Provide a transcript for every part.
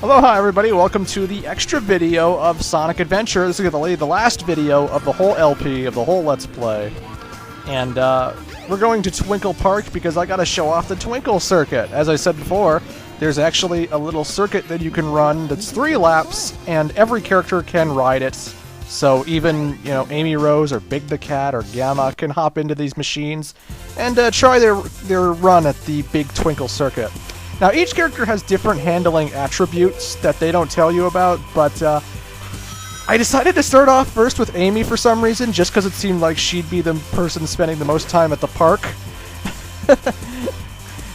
Aloha everybody, welcome to the extra video of Sonic Adventure. This is going to be the last video of the whole LP, of the whole Let's Play. And we're going to Twinkle Park because I gotta show off the Twinkle Circuit. As I said before, there's actually a little circuit that you can run that's 3 laps, and every character can ride it. So even, you know, Amy Rose or Big the Cat or Gamma can hop into these machines and try their run at the big Twinkle Circuit. Now, each character has different handling attributes that they don't tell you about, but I decided to start off first with Amy for some reason, just because it seemed like she'd be the person spending the most time at the park.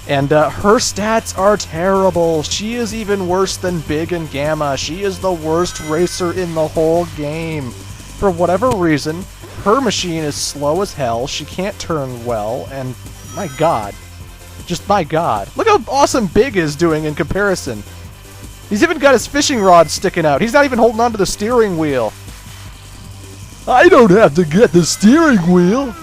And her stats are terrible. She is even worse than Big and Gamma. She is the worst racer in the whole game. For whatever reason, her machine is slow as hell, she can't turn well, and my god. Just my god. Look how awesome Big is doing in comparison. He's even got his fishing rod sticking out. He's not even holding onto the steering wheel. I don't have to get the steering wheel.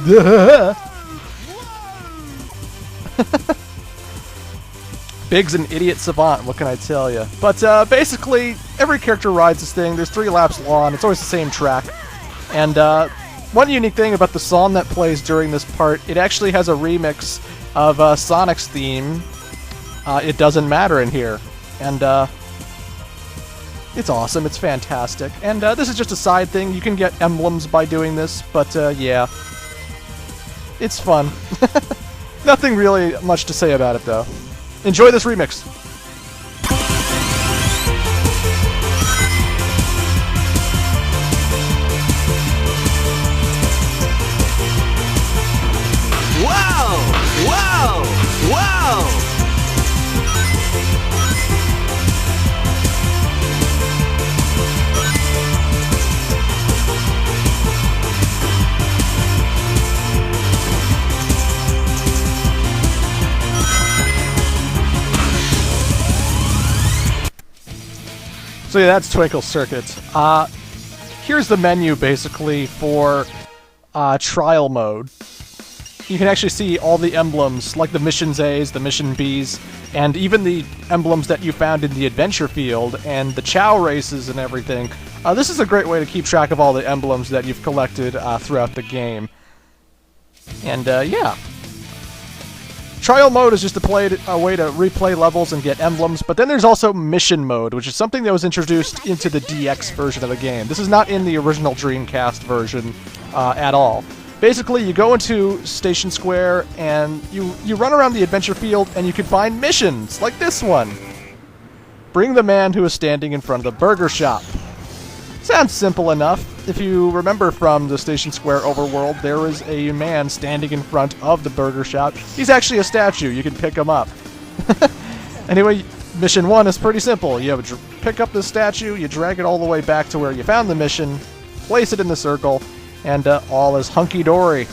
Big's an idiot savant, what can I tell you? But basically, every character rides this thing. There's 3 laps long. It's always the same track. And one unique thing about the song that plays during this part, it actually has a remix of Sonic's theme. It Doesn't Matter in here. And it's awesome. It's fantastic. And this is just a side thing. You can get emblems by doing this, but yeah. It's fun. Nothing really much to say about it, though. Enjoy this remix. Wow! Wow! Wow! So yeah, that's Twinkle Circuit. Here's the menu, basically, for trial mode. You can actually see all the emblems, like the Missions A's, the Mission B's, and even the emblems that you found in the Adventure Field, and the Chow races and everything. This is a great way to keep track of all the emblems that you've collected throughout the game. And yeah. Trial mode is just a way to replay levels and get emblems, but then there's also mission mode, which is something that was introduced into the DX version of the game. This is not in the original Dreamcast version at all. Basically, you go into Station Square and you run around the adventure field and you can find missions, like this one. Bring the man who is standing in front of the burger shop. Sounds simple enough. If you remember from the Station Square overworld, there is a man standing in front of the burger shop. He's actually a statue. You can pick him up. Anyway, mission 1 is pretty simple. You pick up the statue, you drag it all the way back to where you found the mission, place it in the circle, and all is hunky-dory.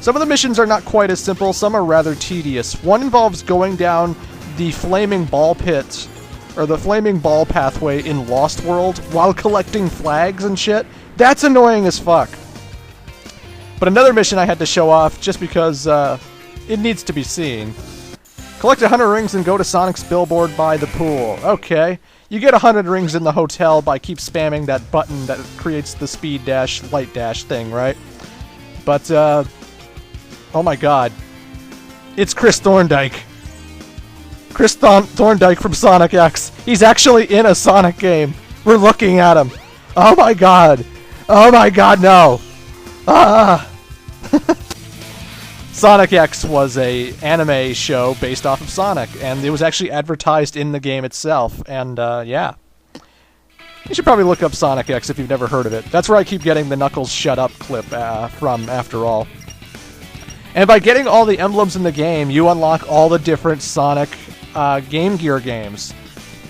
Some of the missions are not quite as simple. Some are rather tedious. One involves going down the flaming ball pit, or the flaming ball pathway in Lost World while collecting flags and shit. That's annoying as fuck. But another mission I had to show off just because it needs to be seen. Collect 100 rings and go to Sonic's billboard by the pool. Okay. You get 100 rings in the hotel by keep spamming that button that creates the speed dash, light dash thing, right? But, oh my god. It's Chris Thorndike. Chris Thorndike from Sonic X. He's actually in a Sonic game. We're looking at him. Oh my god. Oh my god, no. Ah. Sonic X was a anime show based off of Sonic, and it was actually advertised in the game itself, and yeah. You should probably look up Sonic X if you've never heard of it. That's where I keep getting the Knuckles Shut Up clip from, after all. And by getting all the emblems in the game, you unlock all the different Sonic Game Gear games.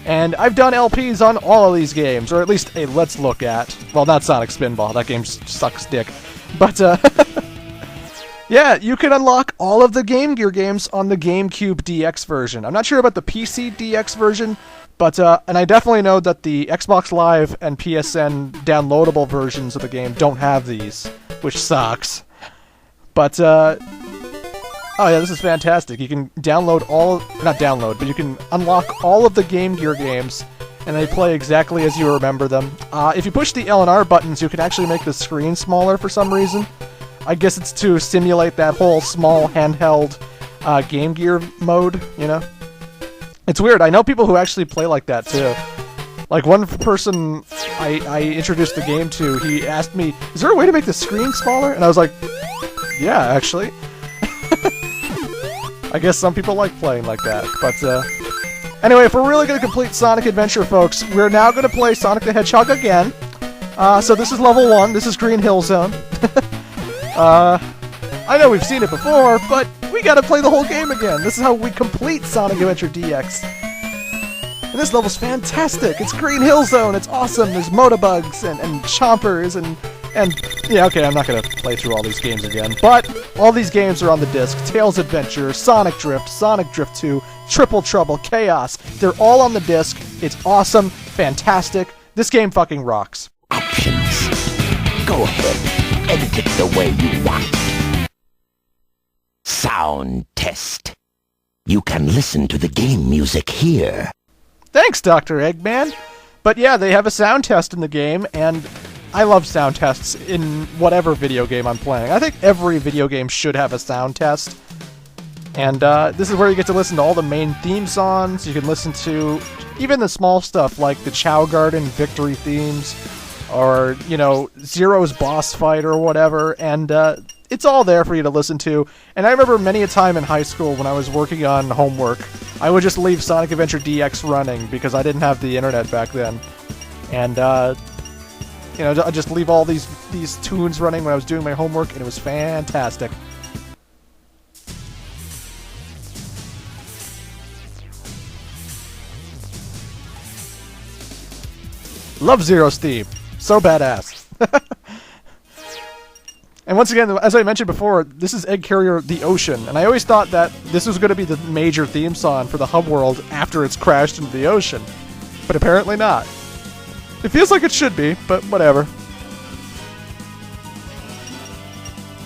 And I've done LPs on all of these games, or at least a let's look at. Well, not Sonic Spinball, that game sucks dick. But, yeah, you can unlock all of the Game Gear games on the GameCube DX version. I'm not sure about the PC DX version, but, and I definitely know that the Xbox Live and PSN downloadable versions of the game don't have these, which sucks. But, Oh yeah, this is fantastic. You can download not download, but you can unlock all of the Game Gear games and they play exactly as you remember them. If you push the L and R buttons, you can actually make the screen smaller for some reason. I guess it's to simulate that whole small handheld Game Gear mode, you know? It's weird. I know people who actually play like that, too. Like, one person I introduced the game to, he asked me, is there a way to make the screen smaller? And I was like, yeah, actually. I guess some people like playing like that, but, anyway, if we're really going to complete Sonic Adventure, folks, we're now going to play Sonic the Hedgehog again. So this is level 1, this is Green Hill Zone. I know we've seen it before, but we gotta play the whole game again. This is how we complete Sonic Adventure DX. And this level's fantastic. It's Green Hill Zone. It's awesome. There's Motobugs and Chompers and yeah, okay, I'm not gonna play through all these games again, but all these games are on the disc. Tails Adventure, Sonic Drift 2, Triple Trouble, Chaos. They're all on the disc. It's awesome, fantastic. This game fucking rocks. Options. Go ahead. Edit it the way you want. Sound test. You can listen to the game music here. Thanks, Dr. Eggman. But yeah, they have a sound test in the game, and I love sound tests in whatever video game I'm playing. I think every video game should have a sound test. And this is where you get to listen to all the main theme songs. You can listen to even the small stuff like the Chow Garden victory themes, or, you know, Zero's boss fight or whatever, and it's all there for you to listen to. And I remember many a time in high school when I was working on homework, I would just leave Sonic Adventure DX running because I didn't have the internet back then. And, you know, I'd just leave all these tunes running when I was doing my homework, and it was fantastic. Love Zero's theme. So badass. And once again, as I mentioned before, this is Egg Carrier The Ocean, and I always thought that this was going to be the major theme song for the hub world after it's crashed into the ocean. But apparently not. It feels like it should be, but whatever.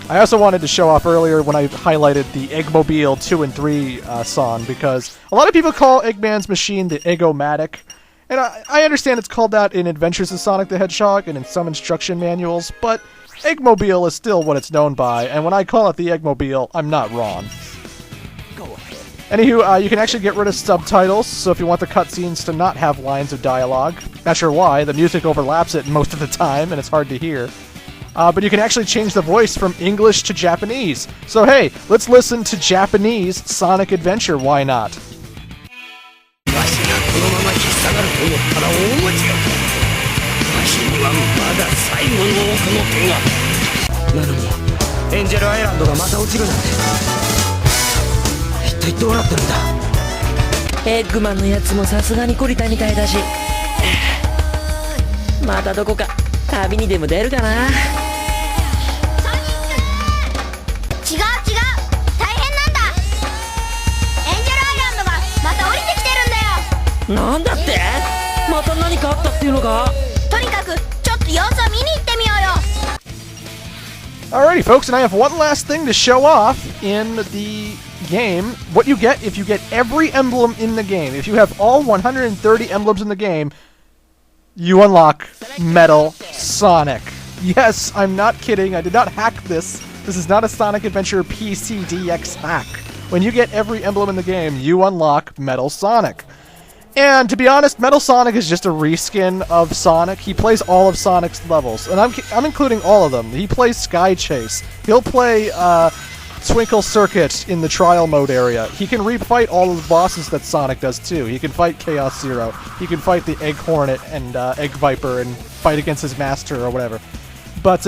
I also wanted to show off earlier when I highlighted the Eggmobile 2 and 3 song, because a lot of people call Eggman's machine the Egg-O-Matic. And I understand it's called that in Adventures of Sonic the Hedgehog and in some instruction manuals, but Eggmobile is still what it's known by, and when I call it the Eggmobile, I'm not wrong. Go ahead. Anywho, you can actually get rid of subtitles, so if you want the cutscenes to not have lines of dialogue, not sure why, the music overlaps it most of the time, and it's hard to hear. But you can actually change the voice from English to Japanese. So hey, let's listen to Japanese Sonic Adventure, why not?エッグマンのやつもさすがに懲りたみたいだし、またどこか旅にでも出るかな。違う違う、大変なんだ。エンジェルアイランドがまた降りてきてるんだよ。なんだって？また何かあったっていうのか？とにかくちょっと様子を見に行ってみようよ。Alrighty, folks, and I have one last thing to show off in the game. What you get if you get every emblem in the game. If you have all 130 emblems in the game, you unlock Metal Sonic. Yes, I'm not kidding. I did not hack this. This is not a Sonic Adventure PC DX hack. When you get every emblem in the game, you unlock Metal Sonic. And to be honest, Metal Sonic is just a reskin of Sonic. He plays all of Sonic's levels, and I'm including all of them. He plays Sky Chase. He'll play Twinkle Circuit in the trial mode area. He can refight all of the bosses that Sonic does too. He can fight Chaos Zero. He can fight the Egg Hornet and Egg Viper and fight against his master or whatever. But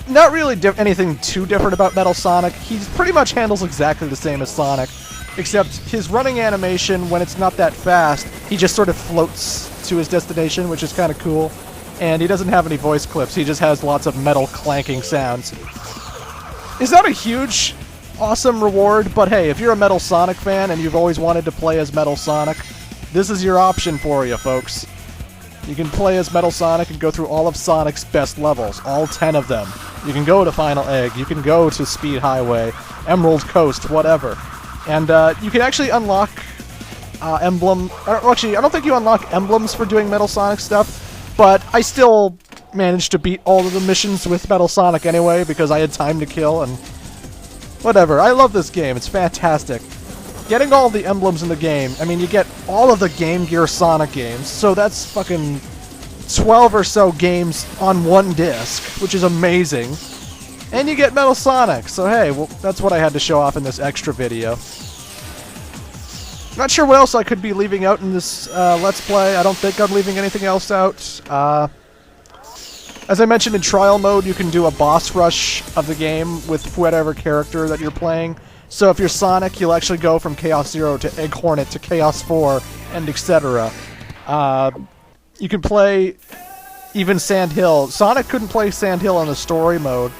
not really anything too different about Metal Sonic. He pretty much handles exactly the same as Sonic, except his running animation, when it's not that fast, he just sort of floats to his destination, which is kind of cool. And he doesn't have any voice clips. He just has lots of metal clanking sounds. Is that a huge, awesome reward? But hey, if you're a Metal Sonic fan and you've always wanted to play as Metal Sonic, this is your option for you, folks. You can play as Metal Sonic and go through all of Sonic's best levels, all 10 of them. You can go to Final Egg, you can go to Speed Highway, Emerald Coast, whatever. And you can actually unlock emblem. Actually, I don't think you unlock emblems for doing Metal Sonic stuff, but I still managed to beat all of the missions with Metal Sonic anyway because I had time to kill and whatever. I love this game. It's fantastic. Getting all the emblems in the game, I mean, you get all of the Game Gear Sonic games, so that's fucking 12 or so games on one disc, which is amazing. And you get Metal Sonic, so hey, well, that's what I had to show off in this extra video. Not sure what else I could be leaving out in this Let's Play. I don't think I'm leaving anything else out. As I mentioned, in trial mode, you can do a boss rush of the game with whatever character that you're playing. So if you're Sonic, you'll actually go from Chaos 0 to Egg Hornet to Chaos 4, and etc. You can play even Sand Hill. Sonic couldn't play Sand Hill on the story mode,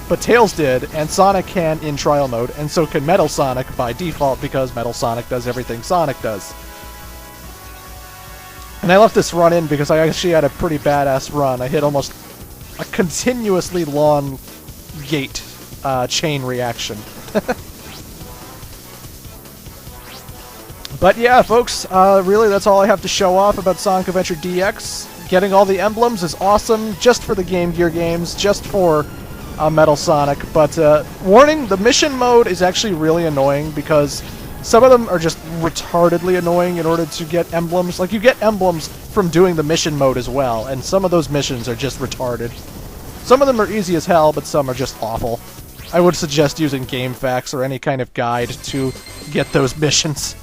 but Tails did, and Sonic can in trial mode, and so can Metal Sonic by default because Metal Sonic does everything Sonic does. And I left this run in because I actually had a pretty badass run. I hit almost a continuously long gate chain reaction. But yeah, folks, really that's all I have to show off about Sonic Adventure DX. Getting all the emblems is awesome, just for the Game Gear games, just for Metal Sonic. But warning, the mission mode is actually really annoying because some of them are just retardedly annoying in order to get emblems. Like, you get emblems from doing the mission mode as well, and some of those missions are just retarded. Some of them are easy as hell, but some are just awful. I would suggest using GameFAQs or any kind of guide to get those missions.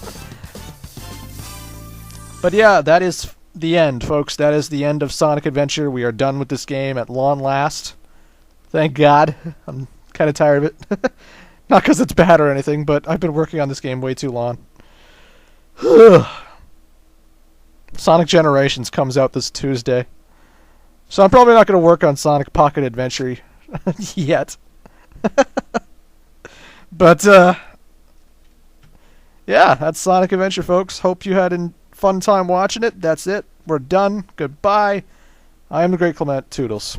But yeah, that is the end, folks. That is the end of Sonic Adventure. We are done with this game at long last. Thank God. I'm kind of tired of it. Not because it's bad or anything, but I've been working on this game way too long. Sonic Generations comes out this Tuesday. So I'm probably not going to work on Sonic Pocket Adventure yet. But, yeah, that's Sonic Adventure, folks. Hope you had a fun time watching it. That's it. We're done. Goodbye. I am the Great Clement. Toodles.